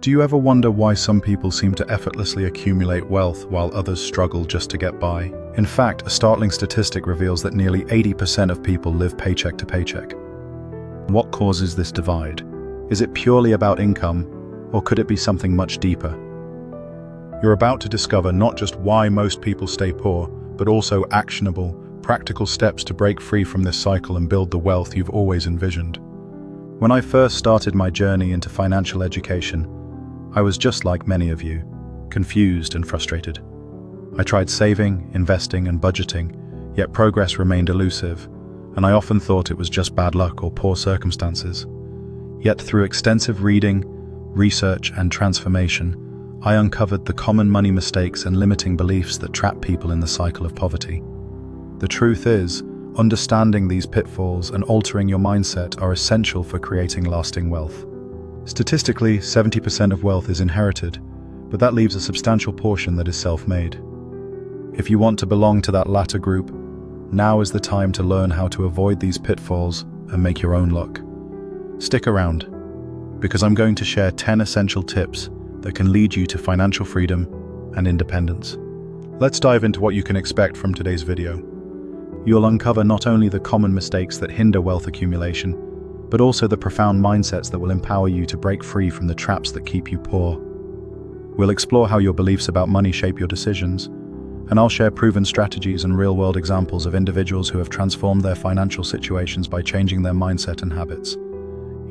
Do you ever wonder why some people seem to effortlessly accumulate wealth while others struggle just to get by? In fact, a startling statistic reveals that nearly 80% of people live paycheck to paycheck. What causes this divide? Is it purely about income, or could it be something much deeper? You're about to discover not just why most people stay poor, but also actionable, practical steps to break free from this cycle and build the wealth you've always envisioned. When I first started my journey into financial education, I was just like many of you, confused and frustrated. I tried saving, investing, and budgeting, yet progress remained elusive, and I often thought it was just bad luck or poor circumstances. Yet through extensive reading, research, and transformation, I uncovered the common money mistakes and limiting beliefs that trap people in the cycle of poverty. The truth is, understanding these pitfalls and altering your mindset are essential for creating lasting wealth. Statistically, 70% of wealth is inherited, but that leaves a substantial portion that is self-made. If you want to belong to that latter group, now is the time to learn how to avoid these pitfalls and make your own luck. Stick around, because I'm going to share 10 essential tips that can lead you to financial freedom and independence. Let's dive into what you can expect from today's video. You'll uncover not only the common mistakes that hinder wealth accumulation, but also the profound mindsets that will empower you to break free from the traps that keep you poor. We'll explore how your beliefs about money shape your decisions, and I'll share proven strategies and real-world examples of individuals who have transformed their financial situations by changing their mindset and habits.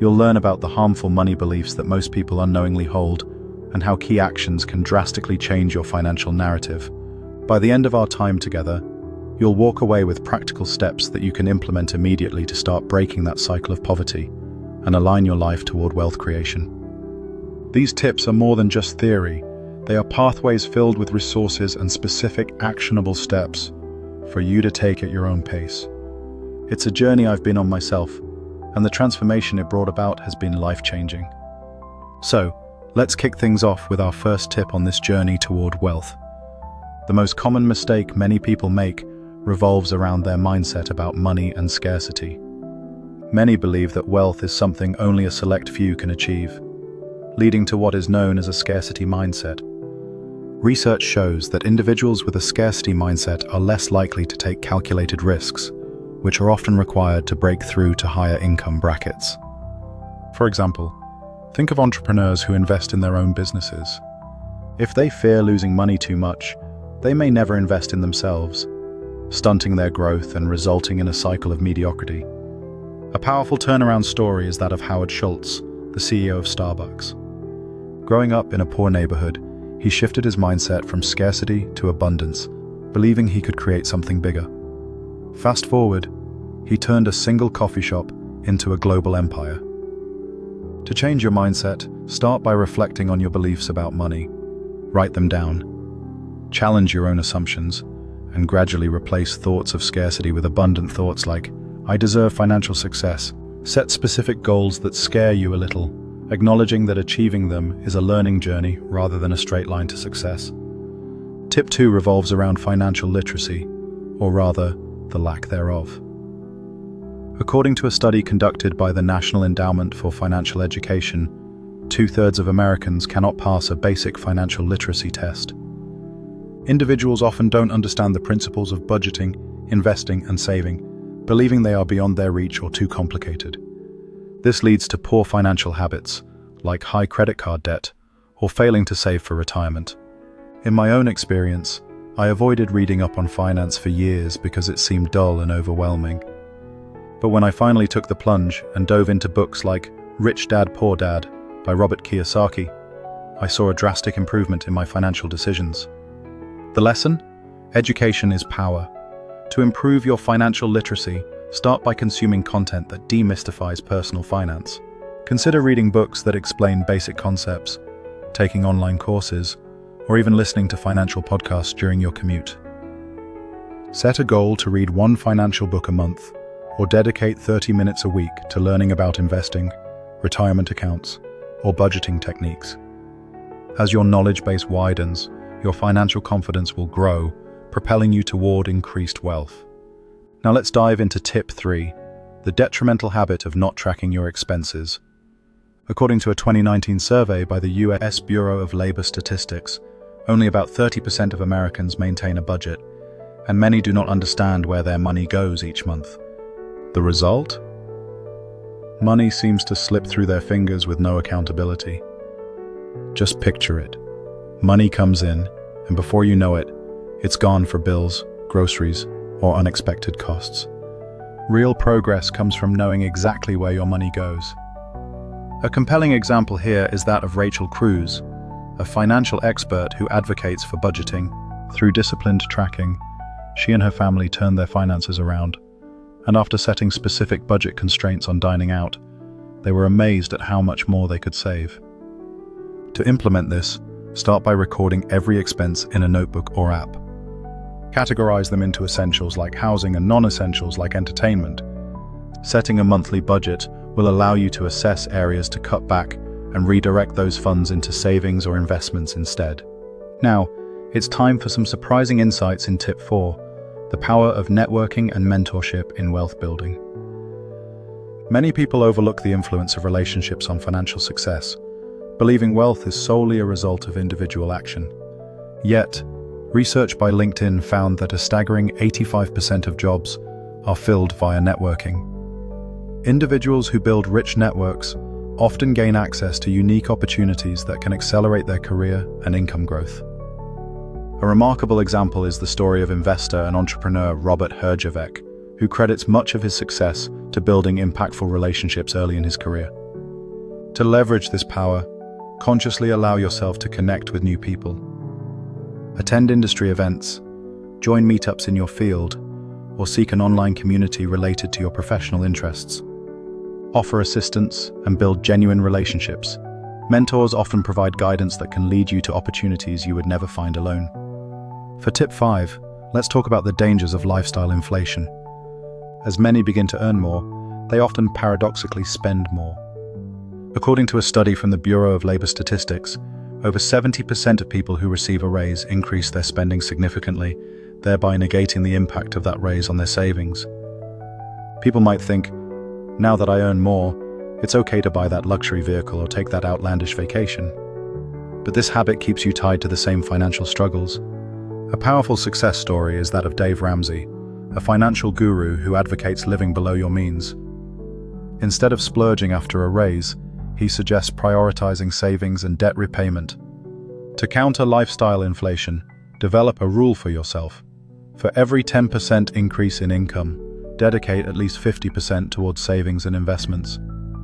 You'll learn about the harmful money beliefs that most people unknowingly hold, and how key actions can drastically change your financial narrative. By the end of our time together, you'll walk away with practical steps that you can implement immediately to start breaking that cycle of poverty and align your life toward wealth creation. These tips are more than just theory. They are pathways filled with resources and specific actionable steps for you to take at your own pace. It's a journey I've been on myself, and the transformation it brought about has been life-changing. So, let's kick things off with our first tip on this journey toward wealth. The most common mistake many people make revolves around their mindset about money and scarcity. Many believe that wealth is something only a select few can achieve, leading to what is known as a scarcity mindset. Research shows that individuals with a scarcity mindset are less likely to take calculated risks, which are often required to break through to higher income brackets. For example, think of entrepreneurs who invest in their own businesses. If they fear losing money too much, they may never invest in themselves, stunting their growth and resulting in a cycle of mediocrity. A powerful turnaround story is that of Howard Schultz, the CEO of Starbucks. Growing up in a poor neighborhood, he shifted his mindset from scarcity to abundance, believing he could create something bigger. Fast forward, he turned a single coffee shop into a global empire. To change your mindset, start by reflecting on your beliefs about money. Write them down. Challenge your own assumptions, and gradually replace thoughts of scarcity with abundant thoughts like, I deserve financial success. Set specific goals that scare you a little, acknowledging that achieving them is a learning journey rather than a straight line to success. Tip 2 revolves around financial literacy, or rather, the lack thereof. According to a study conducted by the National Endowment for Financial Education, 2/3 of Americans cannot pass a basic financial literacy test. Individuals often don't understand the principles of budgeting, investing, and saving, believing they are beyond their reach or too complicated. This leads to poor financial habits, like high credit card debt, or failing to save for retirement. In my own experience, I avoided reading up on finance for years because it seemed dull and overwhelming. But when I finally took the plunge and dove into books like Rich Dad, Poor Dad by Robert Kiyosaki, I saw a drastic improvement in my financial decisions. The lesson? Education is power. To improve your financial literacy, start by consuming content that demystifies personal finance. Consider reading books that explain basic concepts, taking online courses, or even listening to financial podcasts during your commute. Set a goal to read one financial book a month, or dedicate 30 minutes a week to learning about investing, retirement accounts, or budgeting techniques. As your knowledge base widens, your financial confidence will grow, propelling you toward increased wealth. Now let's dive into tip 3, the detrimental habit of not tracking your expenses. According to a 2019 survey by the U.S. Bureau of Labor Statistics, only about 30% of Americans maintain a budget, and many do not understand where their money goes each month. The result? Money seems to slip through their fingers with no accountability. Just picture it. Money comes in, and before you know it, it's gone for bills, groceries, or unexpected costs. Real progress comes from knowing exactly where your money goes. A compelling example here is that of Rachel Cruz, a financial expert who advocates for budgeting. Through disciplined tracking, she and her family turned their finances around, and after setting specific budget constraints on dining out, they were amazed at how much more they could save. To implement this, start by recording every expense in a notebook or app. Categorize them into essentials like housing and non-essentials like entertainment. Setting a monthly budget will allow you to assess areas to cut back and redirect those funds into savings or investments instead. Now, it's time for some surprising insights in Tip 4, the power of networking and mentorship in wealth building. Many people overlook the influence of relationships on financial success, believing wealth is solely a result of individual action. Yet, research by LinkedIn found that a staggering 85% of jobs are filled via networking. Individuals who build rich networks often gain access to unique opportunities that can accelerate their career and income growth. A remarkable example is the story of investor and entrepreneur Robert Herjavec, who credits much of his success to building impactful relationships early in his career. To leverage this power, consciously allow yourself to connect with new people. Attend industry events, join meetups in your field, or seek an online community related to your professional interests. Offer assistance and build genuine relationships. Mentors often provide guidance that can lead you to opportunities you would never find alone. For Tip 5, let's talk about the dangers of lifestyle inflation. As many begin to earn more, they often paradoxically spend more. According to a study from the Bureau of Labor Statistics, over 70% of people who receive a raise increase their spending significantly, thereby negating the impact of that raise on their savings. People might think, now that I earn more, it's okay to buy that luxury vehicle or take that outlandish vacation. But this habit keeps you tied to the same financial struggles. A powerful success story is that of Dave Ramsey, a financial guru who advocates living below your means. Instead of splurging after a raise, he suggests prioritizing savings and debt repayment. To counter lifestyle inflation, develop a rule for yourself. For every 10% increase in income, dedicate at least 50% towards savings and investments.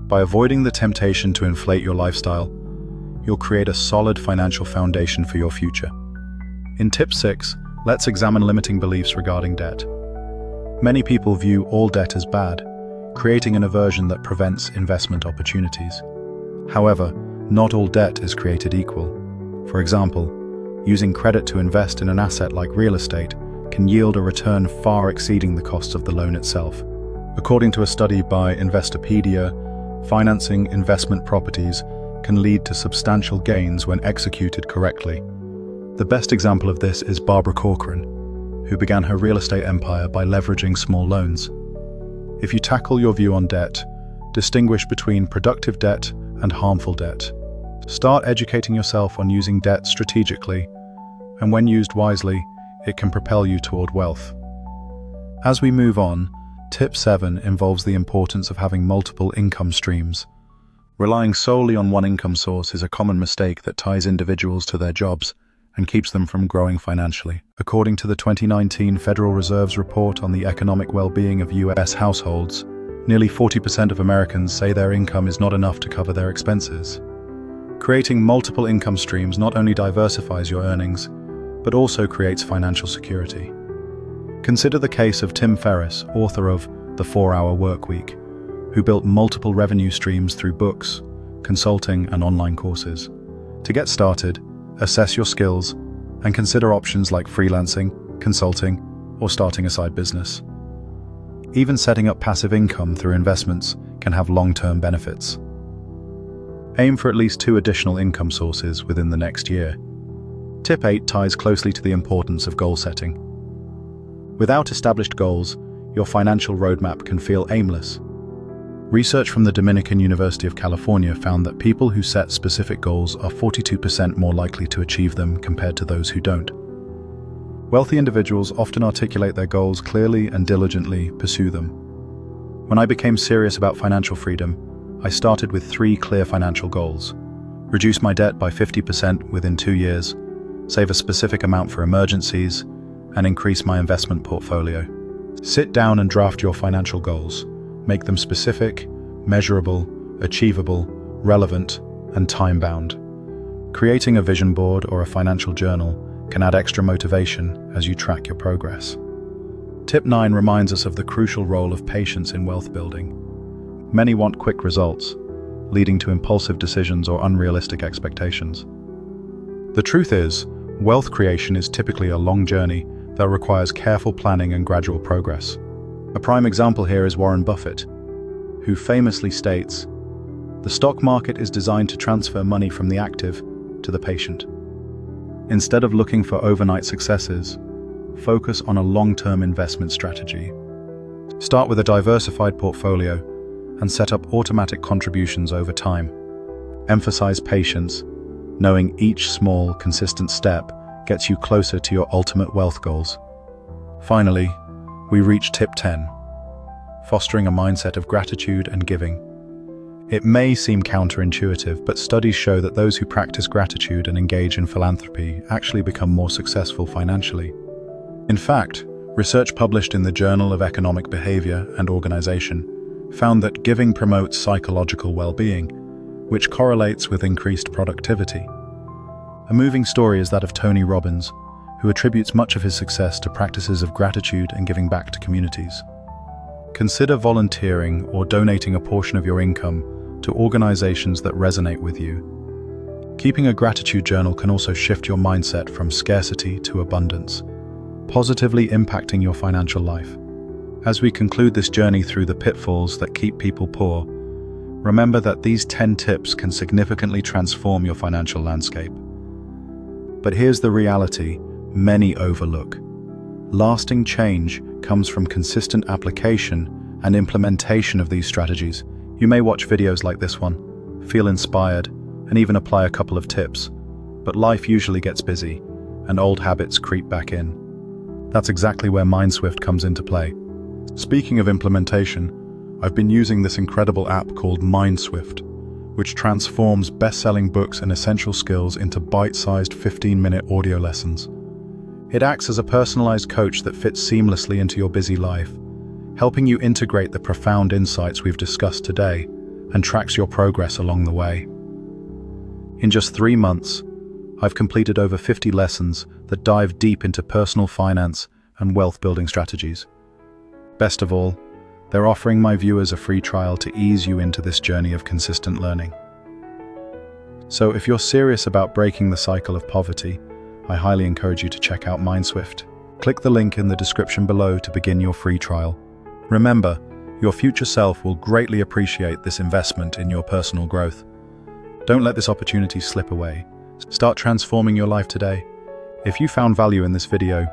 By avoiding the temptation to inflate your lifestyle, you'll create a solid financial foundation for your future. In Tip 6, let's examine limiting beliefs regarding debt. Many people view all debt as bad, creating an aversion that prevents investment opportunities. However, not all debt is created equal. For example, using credit to invest in an asset like real estate can yield a return far exceeding the costs of the loan itself. According to a study by Investopedia, financing investment properties can lead to substantial gains when executed correctly. The best example of this is Barbara Corcoran, who began her real estate empire by leveraging small loans. If you tackle your view on debt, distinguish between productive debt and harmful debt. Start educating yourself on using debt strategically, and when used wisely, it can propel you toward wealth. As we move on, Tip 7 involves the importance of having multiple income streams. Relying solely on one income source is a common mistake that ties individuals to their jobs and keeps them from growing financially. According to the 2019 Federal Reserve's report on the economic well-being of U.S. households, nearly 40% of Americans say their income is not enough to cover their expenses. Creating multiple income streams not only diversifies your earnings, but also creates financial security. Consider the case of Tim Ferriss, author of The 4-Hour Workweek, who built multiple revenue streams through books, consulting, and online courses. To get started, assess your skills and consider options like freelancing, consulting, or starting a side business. Even setting up passive income through investments can have long-term benefits. Aim for at least 2 additional income sources within the next year. Tip 8 ties closely to the importance of goal setting. Without established goals, your financial roadmap can feel aimless. Research from the Dominican University of California found that people who set specific goals are 42% more likely to achieve them compared to those who don't. Wealthy individuals often articulate their goals clearly and diligently pursue them. When I became serious about financial freedom, I started with 3 clear financial goals: reduce my debt by 50% within 2 years, save a specific amount for emergencies, and increase my investment portfolio. Sit down and draft your financial goals. Make them specific, measurable, achievable, relevant, and time-bound. Creating a vision board or a financial journal can add extra motivation as you track your progress. Tip 9 reminds us of the crucial role of patience in wealth building. Many want quick results, leading to impulsive decisions or unrealistic expectations. The truth is, wealth creation is typically a long journey that requires careful planning and gradual progress. A prime example here is Warren Buffett, who famously states, "The stock market is designed to transfer money from the active to the patient." Instead of looking for overnight successes, focus on a long-term investment strategy. Start with a diversified portfolio and set up automatic contributions over time. Emphasize patience, knowing each small, consistent step gets you closer to your ultimate wealth goals. Finally, we reach tip 10, fostering a mindset of gratitude and giving. It may seem counterintuitive, but studies show that those who practice gratitude and engage in philanthropy actually become more successful financially. In fact, research published in the Journal of Economic Behavior and Organization found that giving promotes psychological well-being, which correlates with increased productivity. A moving story is that of Tony Robbins, who attributes much of his success to practices of gratitude and giving back to communities. Consider volunteering or donating a portion of your income to organizations that resonate with you. Keeping a gratitude journal can also shift your mindset from scarcity to abundance, positively impacting your financial life. As we conclude this journey through the pitfalls that keep people poor, remember that these 10 tips can significantly transform your financial landscape. But here's the reality many overlook. Lasting change comes from consistent application and implementation of these strategies. You may watch videos like this one, feel inspired, and even apply a couple of tips, but life usually gets busy, and old habits creep back in. That's exactly where MindSwift comes into play. Speaking of implementation, I've been using this incredible app called MindSwift, which transforms best-selling books and essential skills into bite-sized 15-minute audio lessons. It acts as a personalized coach that fits seamlessly into your busy life, helping you integrate the profound insights we've discussed today and tracks your progress along the way. In just 3 months, I've completed over 50 lessons that dive deep into personal finance and wealth-building strategies. Best of all, they're offering my viewers a free trial to ease you into this journey of consistent learning. So if you're serious about breaking the cycle of poverty, I highly encourage you to check out MindSwift. Click the link in the description below to begin your free trial. Remember, your future self will greatly appreciate this investment in your personal growth. Don't let this opportunity slip away. Start transforming your life today. If you found value in this video,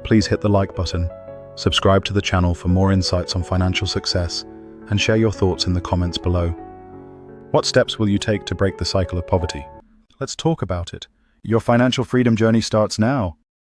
please hit the like button, subscribe to the channel for more insights on financial success, and share your thoughts in the comments below. What steps will you take to break the cycle of poverty? Let's talk about it. Your financial freedom journey starts now.